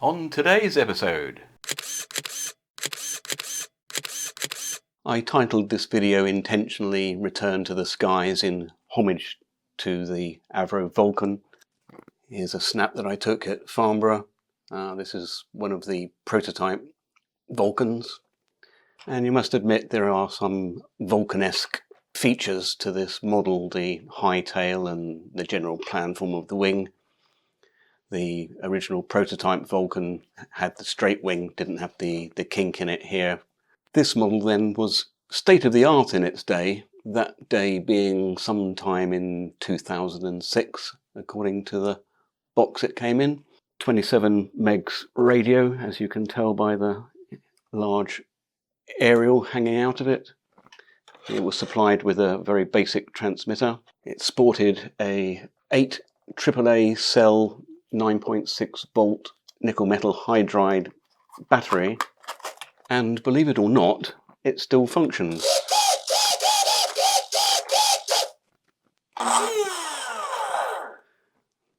On today's episode, I titled this video intentionally Return to the Skies in homage to the Avro Vulcan. Here's a snap that I took at Farnborough. This is one of the prototype Vulcans. And you must admit there are some Vulcanesque features to this model, the high tail and the general plan form of the wing. The original prototype Vulcan had the straight wing, didn't have the kink in it here. This model then was state-of-the-art in its day, that day being sometime in 2006, according to the box it came in. 27 megs radio, as you can tell by the large aerial hanging out of it. It was supplied with a very basic transmitter. It sported a 8 AAA cell 9.6 volt nickel metal hydride battery, and believe it or not, it still functions.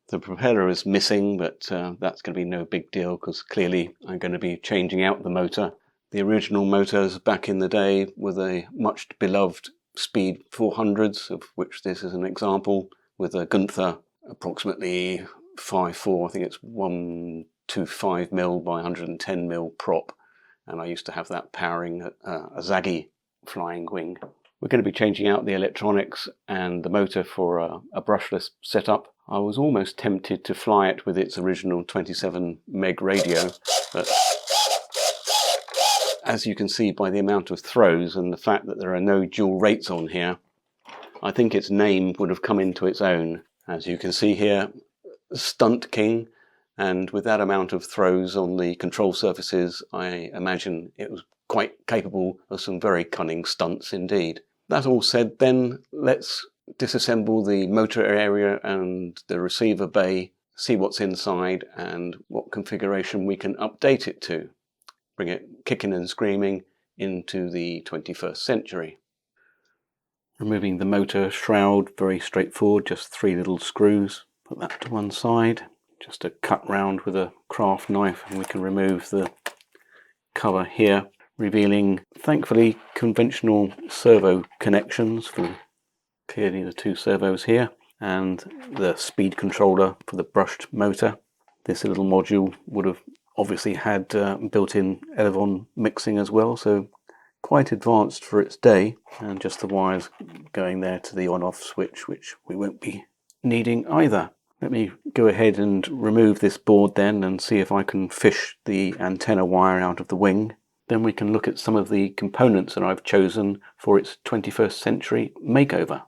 The propeller is missing, but that's going to be no big deal because clearly I'm going to be changing out the motor. The original motors back in the day were the much beloved Speed 400s, of which this is an example, with a Gunther approximately 5.4, I think it's 125mm by 110mm prop, and I used to have that powering a Zaggy flying wing. We're going to be changing out the electronics and the motor for a brushless setup. I was almost tempted to fly it with its original 27 meg radio, but as you can see by the amount of throws and the fact that there are no dual rates on here, I think its name would have come into its own. As you can see here, Stunt King, and with that amount of throws on the control surfaces, I imagine it was quite capable of some very cunning stunts indeed. That all said, then let's disassemble the motor area and the receiver bay, see what's inside and what configuration we can update it to. Bring it kicking and screaming into the 21st century. Removing the motor shroud, very straightforward, just 3 little screws. Put that to one side, just a cut round with a craft knife, and we can remove the cover here, revealing thankfully conventional servo connections for clearly the 2 servos here, and the speed controller for the brushed motor. This little module would have obviously had built-in Elevon mixing as well, so quite advanced for its day, and just the wires going there to the on-off switch, which we won't be needing either. Let me go ahead and remove this board then and see if I can fish the antenna wire out of the wing. Then we can look at some of the components that I've chosen for its 21st century makeover.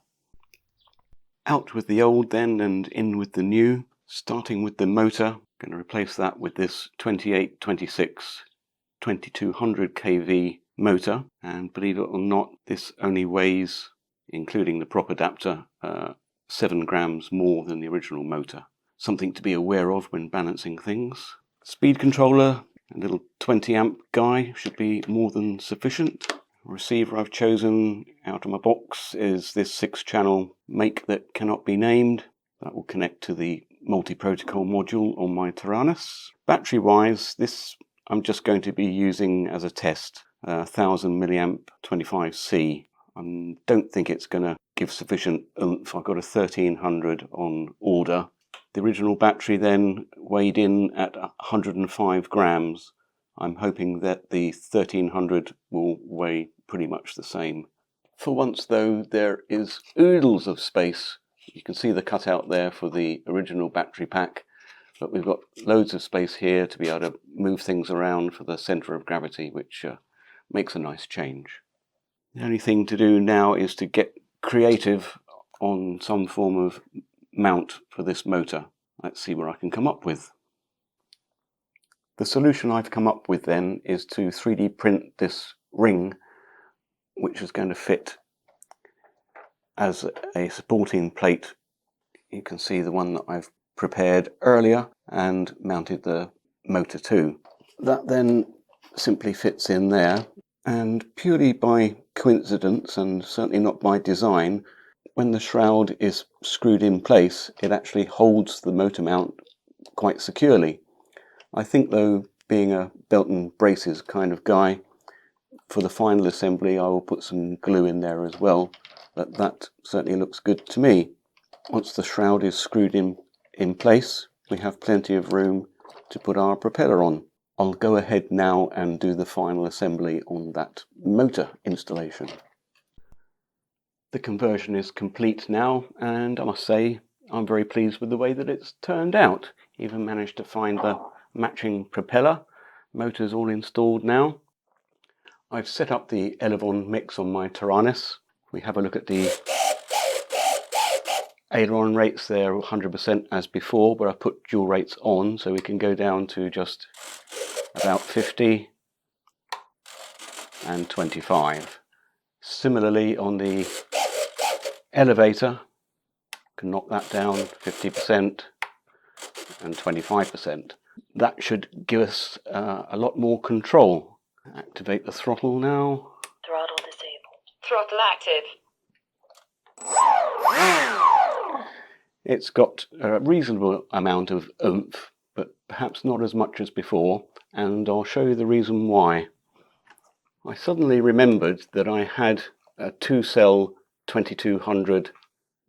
Out with the old then and in with the new, starting with the motor. I'm going to replace that with this 2826 2200 kV motor, and believe it or not, this only weighs, including the prop adapter, 7 grams more than the original motor. Something to be aware of when balancing things. Speed controller, a little 20 amp guy, should be more than sufficient. Receiver I've chosen out of my box is this 6-channel make that cannot be named. That will connect to the multi-protocol module on my Tyrannus. Battery wise, this I'm just going to be using as a test, 1000 milliamp 25C. I don't think it's going to give sufficient oomph. I've got a 1300 on order. The original battery then weighed in at 105 grams. I'm hoping that the 1300 will weigh pretty much the same. For once though, there is oodles of space. You can see the cutout there for the original battery pack, but we've got loads of space here to be able to move things around for the centre of gravity, which makes a nice change. The only thing to do now is to get creative on some form of mount for this motor. Let's see what I can come up with. The solution I've come up with then is to 3D print this ring, which is going to fit as a supporting plate. You can see the one that I've prepared earlier and mounted the motor to. That then simply fits in there, and purely by coincidence and certainly not by design, when the shroud is screwed in place, it actually holds the motor mount quite securely. I think though, being a belt and braces kind of guy, for the final assembly I will put some glue in there as well, but that certainly looks good to me. Once the shroud is screwed in place, we have plenty of room to put our propeller on. I'll go ahead now and do the final assembly on that motor installation. The conversion is complete now, and I must say I'm very pleased with the way that it's turned out. Even managed to find the matching propeller. Motor's all installed now. I've set up the Elevon mix on my Taranis. We have a look at the aileron rates. They're 100% as before, but I put dual rates on so we can go down to just about 50 and 25. Similarly on the elevator, can knock that down 50% and 25%. That should give us a lot more control. Activate the throttle now. Throttle disabled. Throttle active. It's got a reasonable amount of oomph, but perhaps not as much as before, and I'll show you the reason why. I suddenly remembered that I had a 2-cell 2200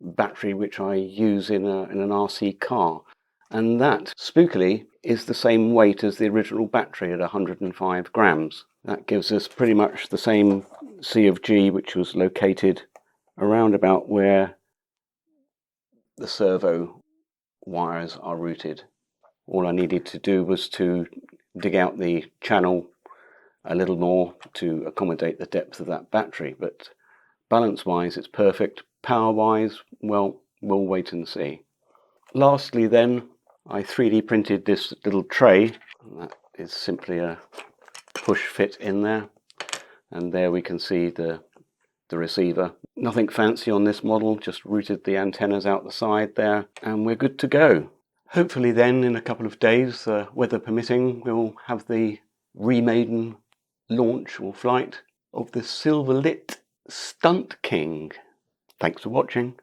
battery which I use in an RC car, and that, spookily, is the same weight as the original battery at 105 grams. That gives us pretty much the same C of G, which was located around about where the servo wires are routed. All I needed to do was to dig out the channel a little more to accommodate the depth of that battery, but balance-wise it's perfect. Power-wise, well, we'll wait and see. Lastly then, I 3D printed this little tray. That is simply a push fit in there, and there we can see the receiver. Nothing fancy on this model, just routed the antennas out the side there, and we're good to go. Hopefully then, in a couple of days, weather permitting, we'll have the remaiden launch or flight of the Silverlit Stunt King. Thanks for watching.